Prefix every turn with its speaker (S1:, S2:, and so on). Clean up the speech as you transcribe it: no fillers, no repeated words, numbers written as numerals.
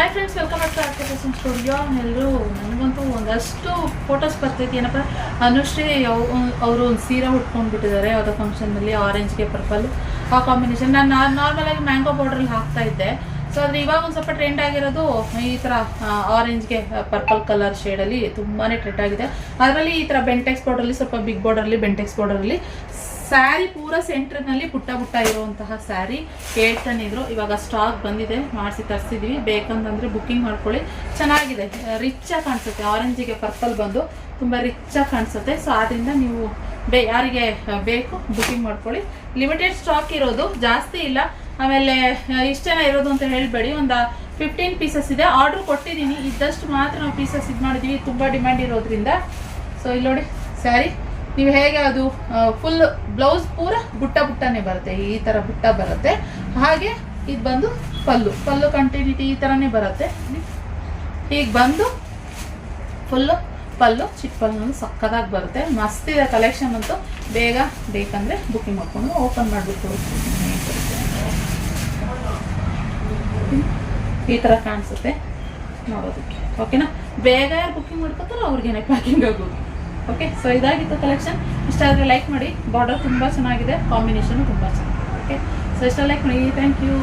S1: Hi friends, welcome back to R K fashion studio. ಎಲ್ಲರೂ ನನಗಂತೂ ಒಂದಷ್ಟು ಫೋಟೋಸ್ ಬರ್ತೈತಿ. ಏನಪ್ಪ, ಅನುಶ್ರೀ ಅವರು ಒಂದು ಸೀರೆ ಉಟ್ಕೊಂಡ್ಬಿಟ್ಟಿದ್ದಾರೆ ಯಾವುದೋ ಫಂಕ್ಷನ್ನಲ್ಲಿ, ಆರೆಂಜ್ಗೆ ಪರ್ಪಲ್ ಆ ಕಾಂಬಿನೇಷನ್. ನಾನು ನಾರ್ಮಲಾಗಿ ಮ್ಯಾಂಗೋ ಬಾರ್ಡ್ರಲ್ಲಿ ಹಾಕ್ತಾ ಇದ್ದೆ. ಸೊ ಆದರೆ ಇವಾಗ ಒಂದು ಸ್ವಲ್ಪ ಟ್ರೆಂಡ್ ಆಗಿರೋದು ಈ ಥರ ಆರೆಂಜ್ಗೆ ಪರ್ಪಲ್ ಕಲರ್ ಶೇಡಲ್ಲಿ ತುಂಬಾ ಟ್ರೆಂಡ್ ಆಗಿದೆ. ಅದರಲ್ಲಿ ಈ ಥರ ಬೆಂಟೆಕ್ಸ್ ಬಾರ್ಡರಲ್ಲಿ, ಸ್ವಲ್ಪ ಬಿಗ್ ಬಾರ್ಡರಲ್ಲಿ, ಬೆಂಟೆಕ್ಸ್ ಬಾರ್ಡರಲ್ಲಿ ಸ್ಯಾರಿ ಪೂರ ಸೆಂಟ್ರ್ನಲ್ಲಿ ಪುಟ್ಟ ಪುಟ್ಟ ಇರುವಂತಹ ಸ್ಯಾರಿ ಕೇಳ್ತಾನಿದ್ರು. ಇವಾಗ ಸ್ಟಾಕ್ ಬಂದಿದೆ, ಮಾಡಿಸಿ ತರಿಸಿದ್ವಿ. ಬೇಕಂತಂದರೆ ಬುಕ್ಕಿಂಗ್ ಮಾಡ್ಕೊಳ್ಳಿ. ಚೆನ್ನಾಗಿದೆ, ರಿಚ್ಚಾಗಿ ಕಾಣಿಸುತ್ತೆ. ಆರೆಂಜಿಗೆ ಪರ್ಪಲ್ ಬಂದು ತುಂಬ ರಿಚ್ಚಾಗಿ ಕಾಣಿಸುತ್ತೆ. ಸೊ ಆದ್ದರಿಂದ ನೀವು ಯಾರಿಗೆ ಬೇಕು ಬುಕ್ಕಿಂಗ್ ಮಾಡ್ಕೊಳ್ಳಿ. ಲಿಮಿಟೆಡ್ ಸ್ಟಾಕ್ ಇರೋದು, ಜಾಸ್ತಿ ಇಲ್ಲ. ಆಮೇಲೆ ಇಷ್ಟೇನ ಇರೋದು ಅಂತ ಹೇಳಬೇಡಿ. ಒಂದು 15 ಪೀಸಸ್ ಇದೆ. ಆರ್ಡ್ರ್ ಕೊಟ್ಟಿದ್ದೀನಿ, ಇದ್ದಷ್ಟು ಮಾತ್ರ ನಾವು ಪೀಸಸ್ ಇದು ಮಾಡಿದ್ದೀವಿ, ತುಂಬ ಡಿಮ್ಯಾಂಡ್ ಇರೋದ್ರಿಂದ. ಸೊ ಇಲ್ಲಿ ನೋಡಿ ಸ್ಯಾರಿ, ನೀವು ಹೇಗೆ ಅದು ಫುಲ್ ಬ್ಲೌಸ್ ಪೂರ ಬುಟ್ಟನೇ ಬರುತ್ತೆ. ಈ ಥರ ಬುಟ್ಟ ಬರುತ್ತೆ. ಹಾಗೆ ಇದು ಬಂದು ಪಲ್ಲು ಕಂಟಿನ್ಯೂಟಿ ಈ ಥರನೇ ಬರುತ್ತೆ. ಹೀಗೆ ಬಂದು ಫುಲ್ಲು ಪಲ್ಲು, ಚಿಕ್ಕ ಪಲ್ಲು ಸಕ್ಕದಾಗಿ ಬರುತ್ತೆ. ಮಸ್ತಿದೆ ಕಲೆಕ್ಷನ್ ಅಂತೂ. ಬೇಗ ಬೇಕಂದರೆ ಬುಕ್ಕಿಂಗ್ ಮಾಡ್ಕೊಂಡು ಓಪನ್ ಮಾಡಿಬಿಟ್ಟು ಈ ಥರ ಕಾಣಿಸುತ್ತೆ ನೋಡೋದಕ್ಕೆ. ಓಕೆನಾ? ಬೇಗ ಯಾರು ಬುಕ್ಕಿಂಗ್ ಮಾಡ್ಕೊತಾರೋ ಅವ್ರಿಗೇನೆ ಪ್ಯಾಕಿಂಗ್ ಆಗೋದು. ಓಕೆ, ಸೊ ಇದಾಗಿತ್ತು ಕಲೆಕ್ಷನ್. ಇಷ್ಟ ಆದರೆ ಲೈಕ್ ಮಾಡಿ. ಬಾರ್ಡರ್ ತುಂಬ ಚೆನ್ನಾಗಿದೆ, ಕಾಂಬಿನೇಷನ್ ತುಂಬ ಚೆನ್ನಾಗಿದೆ. ಓಕೆ, ಸೊ ಇಷ್ಟ ಲೈಕ್ ಮಾಡಿ. Thank you.